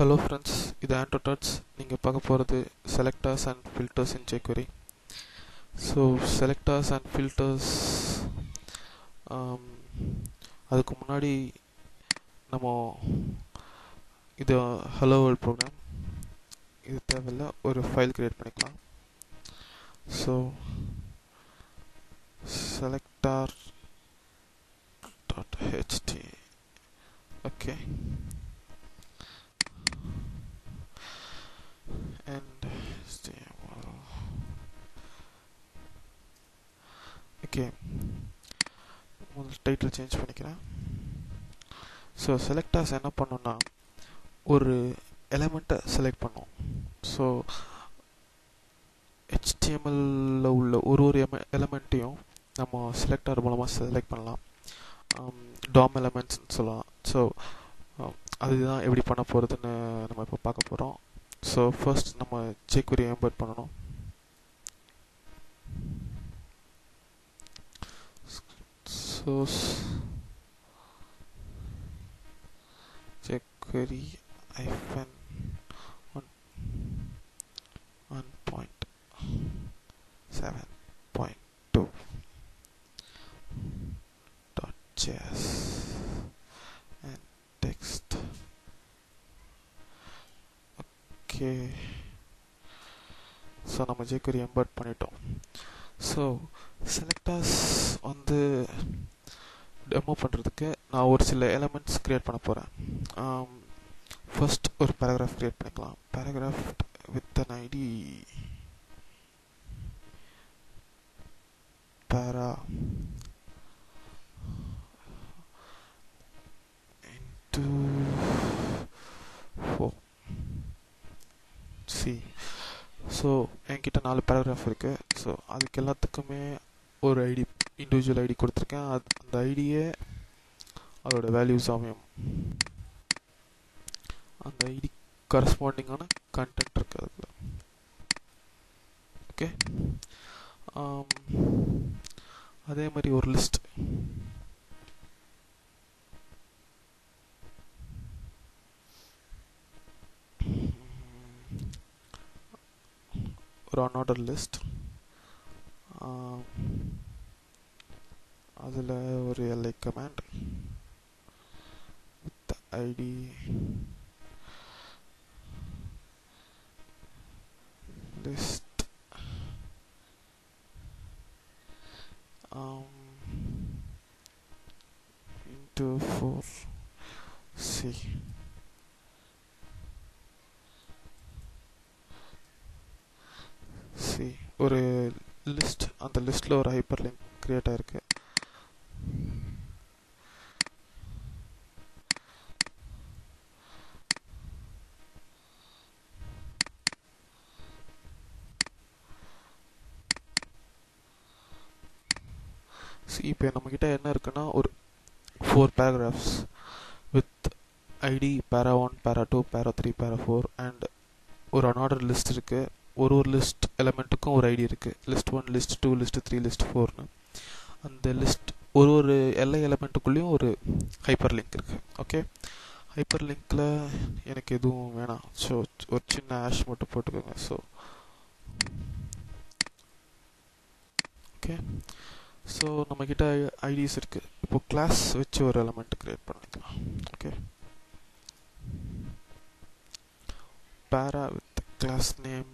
Hello friends, இது ஆண்ட்ரோடாட்ஸ். நீங்கள் பார்க்க போகிறது selectors and filters in jQuery. So selectors and filters, அதுக்கு முன்னாடி நம்ம இது ஹலோ வேர்ல்ட் ப்ரோக்ராம், இது தேவையில்ல, ஒரு ஃபைல் க்ரியேட் பண்ணிக்கலாம். So selector .ht, okay, and HTML. Okay, முதல் டைட்டில் சேஞ்ச் பண்ணிக்கிறேன். ஸோ செலக்டர்ஸ் என்ன பண்ணோன்னா, ஒரு எலமெண்ட்டை செலக்ட் பண்ணோம். ஸோ HTML உள்ள ஒரு எலமெண்ட்டையும் நம்ம செலக்டர் மூலமாக செலக்ட் பண்ணலாம். DOM எலமெண்ட்ஸ்னு சொல்லலாம். ஸோ அதுதான் எப்படி பண்ண போகிறதுன்னு நம்ம இப்போ பார்க்க போகிறோம். ஸோ ஃபர்ஸ்ட் நம்ம jQuery இம்போர்ட் பண்ணணும். So jQuery -1.7.2 .js and text. Okay, so நம்ம jQuery இம்போர்ட் பண்ணிட்டோம். ஸோ செலக்டர்ஸ் டெமோ பண்ணுறதுக்கு நான் ஒரு சில எலமெண்ட்ஸ் க்ரியேட் பண்ண போகிறேன். ஃபர்ஸ்ட் ஒரு பேராகிராஃப் க்ரியேட் பண்ணிக்கலாம். Paragraph with an ID para into 4 C. So என்கிட்ட 4 பேராகிராஃப் இருக்குது. ஸோ அதுக்கு எல்லாத்துக்குமே ஒரு ஐடி, இண்டிவிஜுவல் ஐடி கொடுத்துருக்கேன். அந்த ஐடியே அதோட வேல்யூஸ் அமையும். அந்த ஐடி கரஸ்பாண்டிங்கான கண்டென்ட் இருக்குது அதில். ஓகே, அதே மாதிரி ஒரு லிஸ்ட், ஒரு அன்ஆர்டர் லிஸ்ட், அதில் ஒரு LI command with ID list into 4 C. ஒரு லிஸ்ட், அந்த லிஸ்ட்டில் ஒரு ஹைப்பர் லிங்க் க்ரியேட் ஆகிருக்கு. இப்போ நம்மக்கிட்ட என்ன இருக்குன்னா, ஒரு 4 paragraphs with ID para 1, para 2, para 3, para 4 and ஒரு அன்ஆர்டர் லிஸ்ட் இருக்குது. ஒரு லிஸ்ட் எலமெண்ட்டுக்கும் ஒரு ஐடி இருக்குது. லிஸ்ட் 1, லிஸ்ட் 2, லிஸ்ட் 3, லிஸ்ட் 4னு. அந்த லிஸ்ட் ஒரு LI எலமெண்ட்டுக்குள்ளேயும் ஒரு ஹைப்பர் லிங்க் இருக்குது. ஓகே, ஹைப்பர் லிங்க்கில் எனக்கு எதுவும் வேணாம். ஸோ ஒரு சின்ன ஹேஷ் மட்டும் போட்டுக்கோங்க. ஸோ ஓகே, ஸோ நம்மக்கிட்ட ஐடிஸ் இருக்குது. இப்போது கிளாஸ் வச்சு ஒரு எலமெண்ட் க்ரியேட் பண்ணிக்கலாம். Okay, para with class name.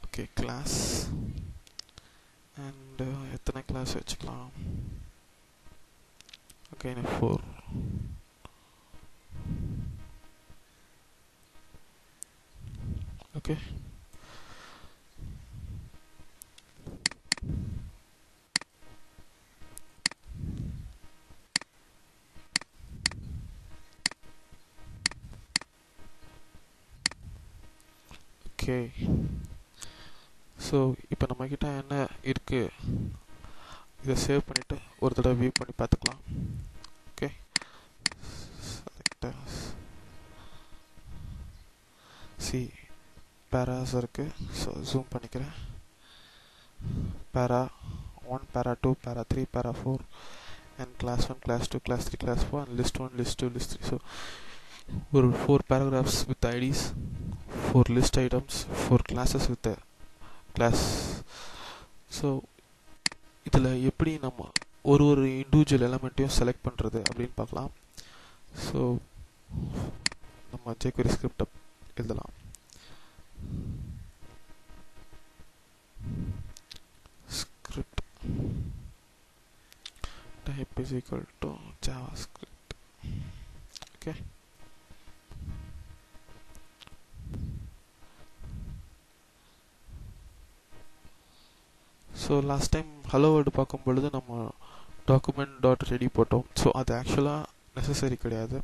Okay, class and எத்தனை கிளாஸ் வச்சுக்கலாம்? ஓகே, 4. Okay, okay. ஸோ இப்போ நம்மக்கிட்ட என்ன இருக்குது, இதை சேவ் பண்ணிவிட்டு ஒரு தடவை வியூ பண்ணி பார்த்துக்கலாம். ஓகே, செலக்டர்ஸ் பேராஸ் இருக்குது. ஸோ ஜூம் பண்ணிக்கிறேன். para 1, para 2, para 3, para 4 and class 1, class 2, class 3, class 4 and list 1, list 2, list 3. So ஒரு 4 paragraphs with IDs, 4 list items, 4 classes with a class. So இதில் எப்படி நம்ம ஒரு இண்டிவிஜுவல் எலமெண்ட்டையும் செலக்ட் பண்ணுறது அப்படின்னு பார்க்கலாம். ஸோ நம்ம jQuery ஸ்கிரிப்டை எழுதலாம். Script type is equal to JavaScript. Okay. So last time hello word பார்க்கும் பொழுது நம்ம document.ready போட்டோம். ஸோ அது ஆக்சுவலாக நெசசரி கிடையாது.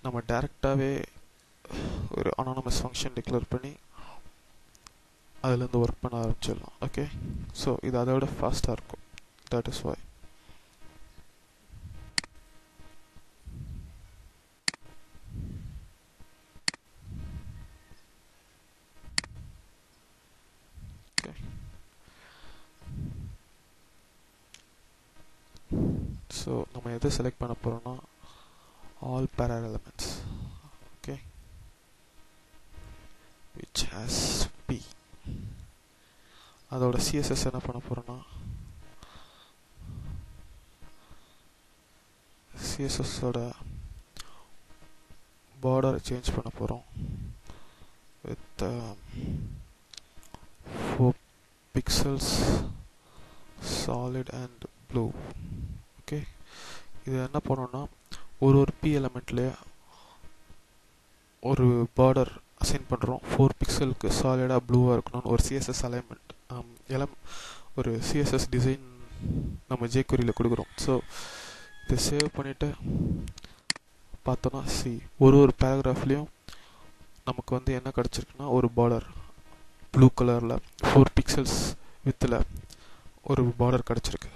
நம்ம டேரெக்டாகவே ஒரு அனானமஸ் ஃபங்க்ஷன் டிக்ளேர் பண்ணி அதுலேருந்து ஒர்க் பண்ண ஆரம்பிச்சிடலாம். ஓகே, ஸோ இது அதை விட ஃபாஸ்ட்டாக இருக்கும். That is why. ஸோ நம்ம எதை செலக்ட் பண்ண போகிறோம்னா all para elements. Okay, which has p. அதோட CSS என்ன பண்ண போகிறோன்னா CSSோட பார்டர் சேஞ்ச் பண்ண போகிறோம் with 4 pixels solid and blue. Okay, இது என்ன பண்ணோன்னா ஒரு பி எலமெண்ட்லேயே ஒரு பார்டர் அசைன் பண்ணுறோம். 4 பிக்சலுக்கு சாலிடாக ப்ளூவாக இருக்கணும்னு ஒரு சிஎஸ்எஸ் அலைன்மெண்ட் ஒரு சிஎஸ்எஸ் டிசைன் நம்ம jQueryயில் கொடுக்குறோம். ஸோ இதை சேவ் பண்ணிவிட்டு பார்த்தோன்னா ஒரு பேராகிராஃப்லேயும் நமக்கு வந்து என்ன கிடச்சிருக்குன்னா ஒரு பார்டர் ப்ளூ கலரில் 4 பிக்சல்ஸ் வித்தில் ஒரு பார்டர் கிடச்சிருக்கு.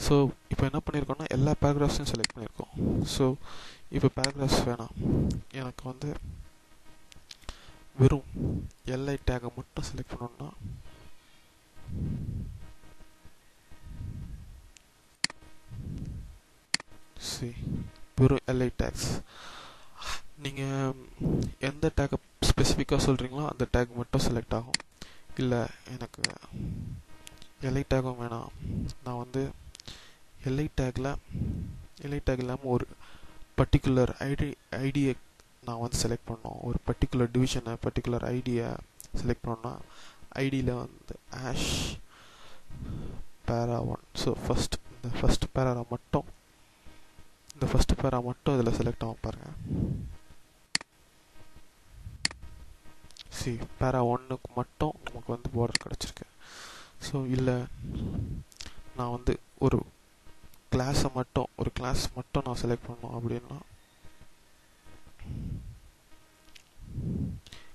ஸோ இப்போ என்ன பண்ணியிருக்கோம்னா எல்லா பேராகிராஃப்ஸையும் செலக்ட் பண்ணியிருக்கோம். ஸோ இப்போ பேராகிராஃப்ஸ் வேணாம், எனக்கு வந்து வெறும் எல்ஐ டேகை மட்டும் செலக்ட் பண்ணோம்னா வெறும் எல்ஐ டேக்ஸ். நீங்கள் எந்த டேக்கை ஸ்பெசிஃபிக்காக சொல்கிறீங்களோ அந்த டேக் மட்டும் செலக்ட் ஆகும். இல்லை எனக்கு எல்ஐ டேகும் வேணாம், நான் வந்து எல்ஐ டேக் இல்லாமல் ஒரு பர்டிகுலர் ஐடியை நான் வந்து செலக்ட் பண்ணோம். ஒரு பர்டிகுலர் டிவிஷனை பர்டிகுலர் ஐடியை செலக்ட் பண்ணோன்னா ஐடியில் வந்து ஆஷ் para 1. ஸோ இந்த ஃபஸ்ட் பேரா மட்டும் இதில் செலக்ட் ஆகும் பாருங்கள். para 1க்கு மட்டும் நமக்கு வந்து பார்டர் கிடச்சிருக்கு. ஸோ இல்லை நான் வந்து ஒரு கிளாஸ் மட்டும் நான் செலக்ட் பண்ணோம் அப்படின்னா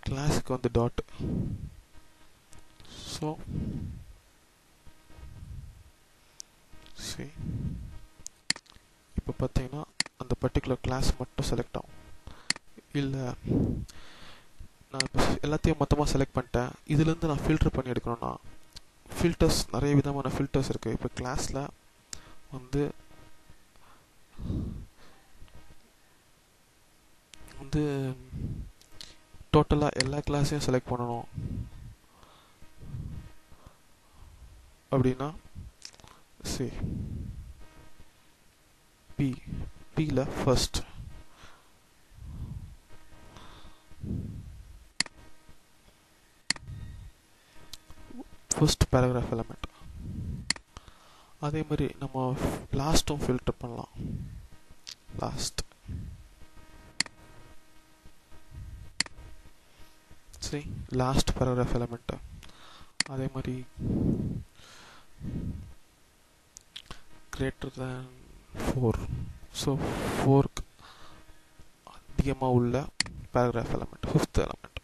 கிளாஸுக்கு வந்து டாட். ஸோ இப்போ பார்த்தீங்கன்னா அந்த பர்டிகுலர் கிளாஸ் மட்டும் செலக்ட் ஆகும். இல்லை நான் இப்போ எல்லாத்தையும் மொத்தமாக செலக்ட் பண்ணிட்டேன், இதுலேருந்து நான் ஃபில்டர் பண்ணி எடுக்கணும்னா ஃபில்டர்ஸ் நிறைய விதமான ஃபில்டர்ஸ் இருக்குது. இப்போ கிளாஸில் வந்து டோட்டலாக எல்லா கிளாஸையும் செலக்ட் பண்ணணும் அப்படின்னா பியில் ஃபர்ஸ்ட் பேராகிராஃப் எலமெண்ட். அதே மாதிரி நம்ம லாஸ்ட்டும் ஃபில்டர் பண்ணலாம். Last paragraph element. அதே மாதிரி greater than 4. ஸோ 4க்கு அதிகமாக உள்ள paragraph element, 5th element.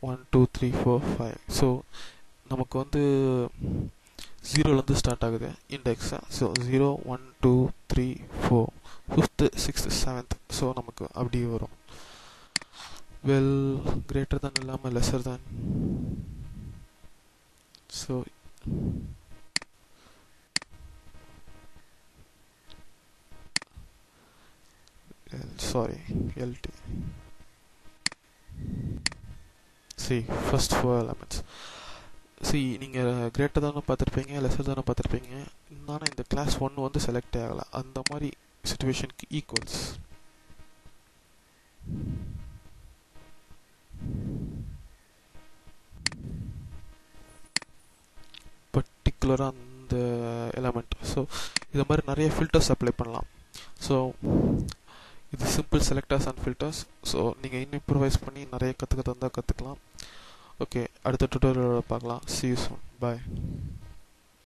1 2 3 4 5. So நமக்கு வந்து 0லேருந்து ஸ்டார்ட் ஆகுது இண்டெக்ஸை. So 0 1 2 3 4 5th 6th 7th. So நமக்கு அப்படியே வரும். greater than இல்லாமல் lesser than. So sorry, LT. See, first four elements. See, நீங்கள் கிரேட்டர் தானே பார்த்துருப்பீங்க, லெஸர் தானே பார்த்துருப்பீங்க. ஆனால் இந்த கிளாஸ் 1 வந்து செலக்டே ஆகலை. அந்த மாதிரி சிச்சுவேஷனுக்கு ஈக்குவல்ஸ். பர்டிகுலராக அந்த எலமெண்ட். ஸோ இது மாதிரி நிறைய ஃபில்டர்ஸ் அப்ளை பண்ணலாம். ஸோ இது simple selectors and filters. So நீங்கள் இன்னும் இம்ப்ரூவைஸ் பண்ணி நிறைய கற்றுக்க தந்தால் கற்றுக்கலாம். ஓகே, அடுத்த டுட்டோரியலோட பார்க்கலாம். See you soon. Bye.